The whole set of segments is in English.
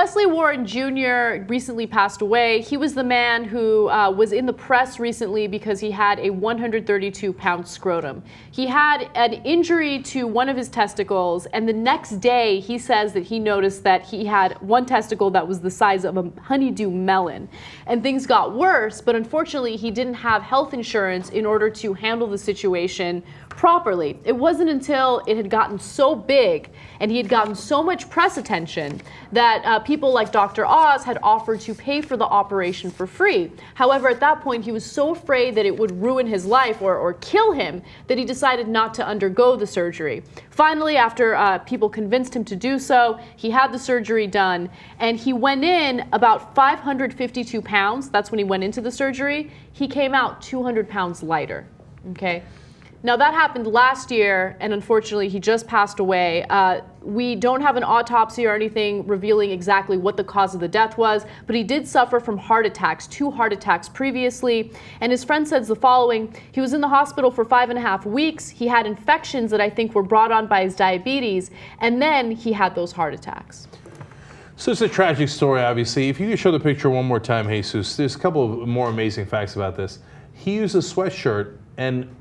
Wesley Warren Jr. recently passed away. He was the man who was in the press recently because he had a 132-pound scrotum. He had an injury to one of his testicles, and the next day he says that he noticed that he had one testicle that was the size of a honeydew melon. And things got worse, but unfortunately he didn't have health insurance in order to handle the situation properly. It wasn't until it had gotten so big and he had gotten so much press attention that people like Dr. Oz had offered to pay for the operation for free. However, at that point, he was so afraid that it would ruin his life or kill him that he decided not to undergo the surgery. Finally, after people convinced him to do so, he had the surgery done, and he went in about 552 pounds. That's when he went into the surgery. He came out 200 pounds lighter, okay? Now, that happened last year, and unfortunately, he just passed away. We don't have an autopsy or anything revealing exactly what the cause of the death was, but he did suffer from heart attacks, 2 heart attacks previously. And his friend says the following: he was in the hospital for 5.5 weeks. He had infections that I think were brought on by his diabetes, and then he had those heart attacks. So it's a tragic story, obviously. If you could show the picture one more time, Jesus, there's a couple of more amazing facts about this. He used a sweatshirt, and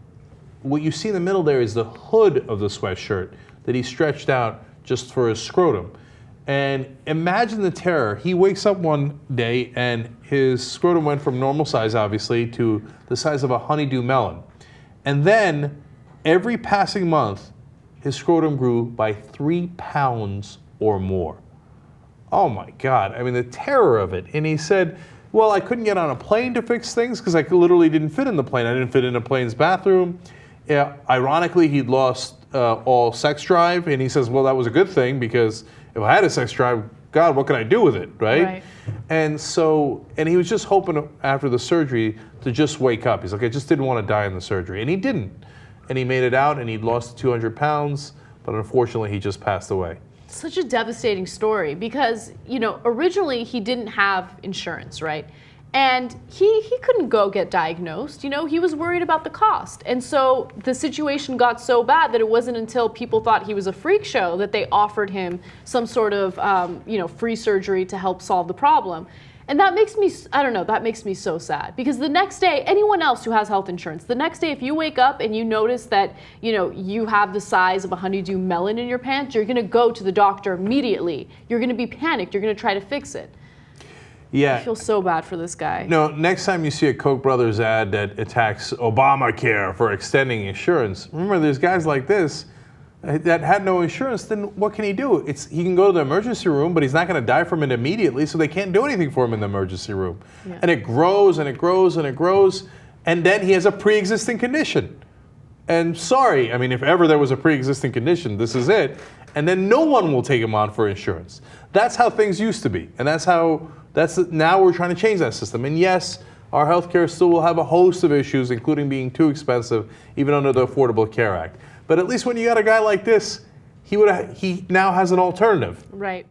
what you see in the middle there is the hood of the sweatshirt that he stretched out just for his scrotum. And imagine the terror. He wakes up one day and his scrotum went from normal size, obviously, to the size of a honeydew melon. And then every passing month, his scrotum grew by 3 pounds or more. Oh my God, I mean, the terror of it. And he said, well, I couldn't get on a plane to fix things because I literally didn't fit in the plane. I didn't fit in a plane's bathroom. Yeah, ironically, he'd lost all sex drive, and he says, well, that was a good thing, because if I had a sex drive, God, what can I do with it, right? And so, and he was just hoping after the surgery to just wake up. He's like, I just didn't want to die in the surgery, and he didn't. And he made it out, and he'd lost 200 pounds, but unfortunately, he just passed away. Such a devastating story because, you know, originally he didn't have insurance, right? And he couldn't go get diagnosed. You know, he was worried about the cost. And so the situation got so bad that it wasn't until people thought he was a freak show that they offered him some sort of, free surgery to help solve the problem. And that makes me, I don't know, that makes me so sad. Because the next day, anyone else who has health insurance, the next day if you wake up and you notice that, you know, you have the size of a honeydew melon in your pants, you're gonna go to the doctor immediately. You're gonna be panicked, you're gonna try to fix it. Yeah. I feel so bad for this guy. No, next time you see a Koch brothers ad that attacks Obamacare for extending insurance, remember there's guys like this that had no insurance, then what can he do? He can go to the emergency room, but he's not going to die from it immediately, so they can't do anything for him in the emergency room. Yeah. And it grows and it grows and it grows, and then he has a pre-existing condition. And sorry, I mean, if ever there was a pre-existing condition, this is it. And then no one will take him on for insurance. That's how things used to be, and now we're trying to change that system. And yes, our healthcare still will have a host of issues, including being too expensive, even under the Affordable Care Act. But at least when you got a guy like this, he now has an alternative. Right.